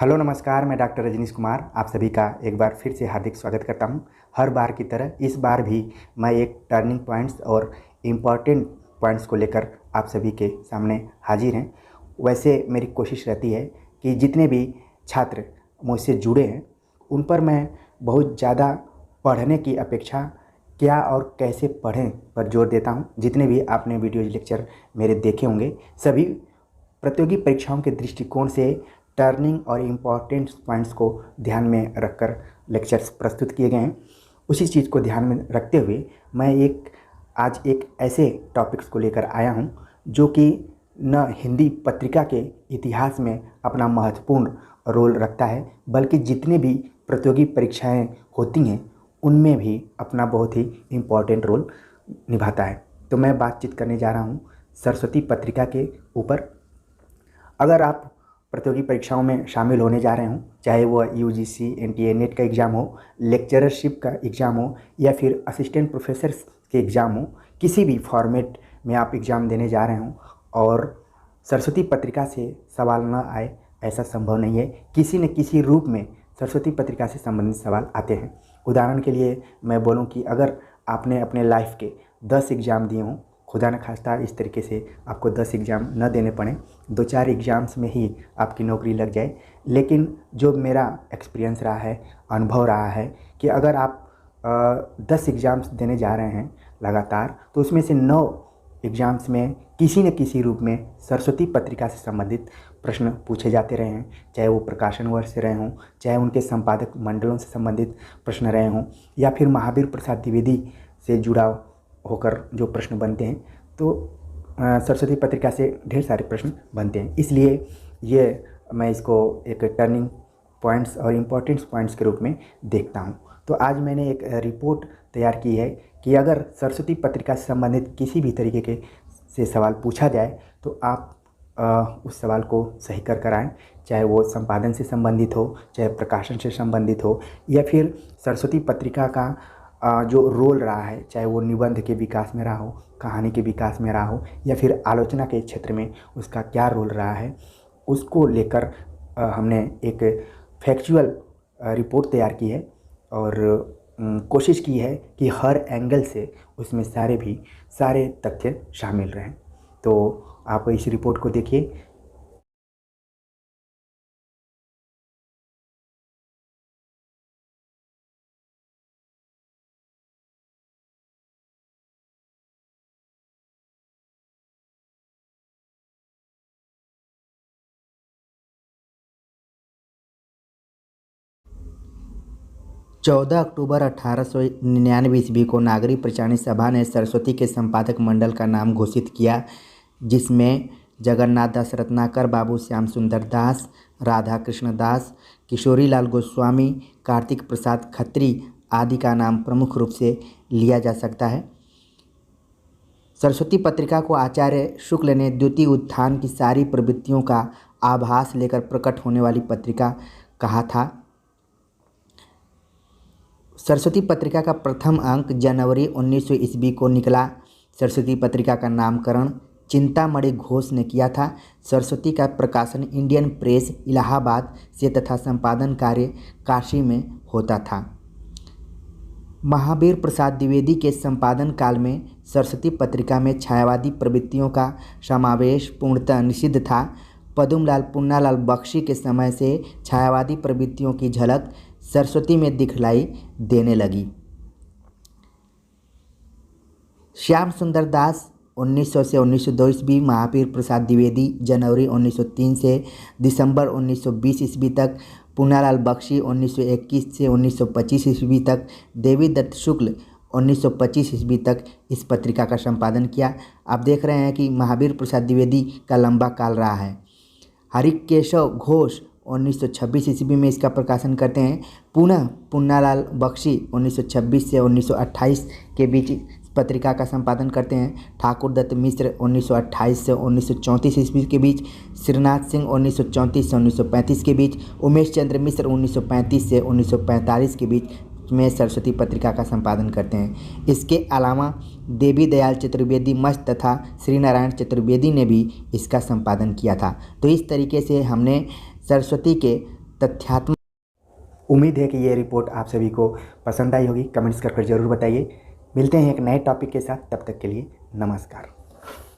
Hello नमस्कार, मैं doctor Rajneesh Kumar आप सभी का एक बार फिर से हार्दिक स्वागत करता हूं। हर बार की तरह इस बार भी मैं एक टर्निंग पॉइंट्स और इम्पॉर्टेंट पॉइंट्स को लेकर आप सभी के सामने हाजिर हैं। वैसे मेरी कोशिश रहती है कि जितने भी छात्र मुझसे जुड़े हैं उन पर मैं बहुत ज़्यादा पढ़ने की अपेक्षा क्या और कैसे पढ़ें पर जोर देता हूं। जितने भी आपने वीडियो लेक्चर मेरे देखे होंगे सभी प्रतियोगी परीक्षाओं के दृष्टिकोण से टर्निंग और इम्पॉर्टेंट पॉइंट्स को ध्यान में रखकर लेक्चर्स प्रस्तुत किए गए हैं। उसी चीज़ को ध्यान में रखते हुए मैं आज एक ऐसे टॉपिक्स को लेकर आया हूं जो कि न हिंदी पत्रिका के इतिहास में अपना महत्वपूर्ण रोल रखता है, बल्कि जितने भी प्रतियोगी परीक्षाएं होती हैं उनमें भी अपना बहुत ही इम्पॉर्टेंट रोल निभाता है। तो मैं बातचीत करने जा रहा हूं सरस्वती पत्रिका के ऊपर। अगर आप प्रतियोगी परीक्षाओं में शामिल होने जा रहे हों, चाहे वो यूजीसी, एनटीए, नेट का एग्ज़ाम हो, लेक्चरशिप का एग्ज़ाम हो या फिर असिस्टेंट प्रोफेसर्स के एग्ज़ाम हो, किसी भी फॉर्मेट में आप एग्ज़ाम देने जा रहे हों और सरस्वती पत्रिका से सवाल न आए ऐसा संभव नहीं है। किसी न किसी रूप में सरस्वती पत्रिका से संबंधित सवाल आते हैं। उदाहरण के लिए मैं बोलूँ कि अगर आपने अपने लाइफ के 10 एग्ज़ाम दिए हों, खुदा न खास्ता इस तरीके से आपको 10 एग्ज़ाम न देने पड़े, 2-4 एग्ज़ाम्स में ही आपकी नौकरी लग जाए, लेकिन जो मेरा एक्सपीरियंस रहा है, अनुभव रहा है कि अगर आप 10 एग्ज़ाम्स देने जा रहे हैं लगातार, तो उसमें से 9 एग्ज़ाम्स में किसी न किसी रूप में सरस्वती पत्रिका से संबंधित प्रश्न पूछे जाते रहे हैं। चाहे वो प्रकाशन वर्ष से रहे हों, चाहे उनके संपादक मंडलों से संबंधित प्रश्न रहे हों, या फिर महावीर प्रसाद द्विवेदी से जुड़ा होकर जो प्रश्न बनते हैं, तो सरस्वती पत्रिका से ढेर सारे प्रश्न बनते हैं। इसलिए ये मैं इसको एक टर्निंग पॉइंट्स और इम्पोर्टेंट पॉइंट्स के रूप में देखता हूँ। तो आज मैंने एक रिपोर्ट तैयार की है कि अगर सरस्वती पत्रिका से संबंधित किसी भी तरीके के से सवाल पूछा जाए तो आप उस सवाल को सही कर आएँ, चाहे वो संपादन से संबंधित हो, चाहे प्रकाशन से संबंधित हो, या फिर सरस्वती पत्रिका का जो रोल रहा है, चाहे वो निबंध के विकास में रहा हो, कहानी के विकास में रहा हो, या फिर आलोचना के क्षेत्र में उसका क्या रोल रहा है, उसको लेकर हमने एक फैक्चुअल रिपोर्ट तैयार की है और कोशिश की है कि हर एंगल से उसमें सारे तथ्य शामिल रहें। तो आप इस रिपोर्ट को देखिए। चौदह अक्टूबर 1899 ईस्वी को नागरिक प्रचारणी सभा ने सरस्वती के संपादक मंडल का नाम घोषित किया, जिसमें जगन्नाथ दास रत्नाकर, बाबू श्याम सुंदर दास, राधा कृष्ण दास, किशोरीलाल गोस्वामी, कार्तिक प्रसाद खत्री आदि का नाम प्रमुख रूप से लिया जा सकता है। सरस्वती पत्रिका को आचार्य शुक्ल ने द्वितीय उत्थान की सारी प्रवृत्तियों का आभास लेकर प्रकट होने वाली पत्रिका कहा था। सरस्वती पत्रिका का प्रथम अंक जनवरी 1900 ईस्वी को निकला। सरस्वती पत्रिका का नामकरण चिंतामणि घोष ने किया था। सरस्वती का प्रकाशन इंडियन प्रेस इलाहाबाद से तथा संपादन कार्य काशी में होता था। महावीर प्रसाद द्विवेदी के संपादन काल में सरस्वती पत्रिका में छायावादी प्रवृत्तियों का समावेश पूर्णतः निषिद्ध था। पद्मलाल पुन्नालाल बख्शी के समय से छायावादी प्रवृत्तियों की झलक सरस्वती में दिखलाई देने लगी। श्याम सुंदर दास 1900 से 1902 ईस्वी, महावीर प्रसाद द्विवेदी जनवरी 1903 से दिसंबर 1920 ईस्वी तक, पुन्नालाल बख्शी 1921 से 1925 ईस्वी तक, देवी दत्त शुक्ल 1925 ईस्वी तक इस पत्रिका का संपादन किया। आप देख रहे हैं कि महावीर प्रसाद द्विवेदी का लंबा काल रहा है। हरिकेशव घोष 1926 ईस्वी में इसका प्रकाशन करते हैं। पुनः पुन्नालाल बख्शी 1926 से 1928 के बीच पत्रिका का संपादन करते हैं। ठाकुर दत्त मिश्र 1928 से 1934 ईस्वी के बीच, श्रीनाथ सिंह 1934 से 1935 के बीच, उमेश चंद्र मिश्र 1935 से 1945 के बीच में सरस्वती पत्रिका का संपादन करते हैं। इसके अलावा देवी दयाल चतुर्वेदी मस्त तथा श्री नारायण चतुर्वेदी ने भी इसका संपादन किया था। तो इस तरीके से हमने सरस्वती के तथ्यात्मक। उम्मीद है कि ये रिपोर्ट आप सभी को पसंद आई होगी। कमेंट्स कर ज़रूर बताइए। मिलते हैं एक नए टॉपिक के साथ, तब तक के लिए नमस्कार।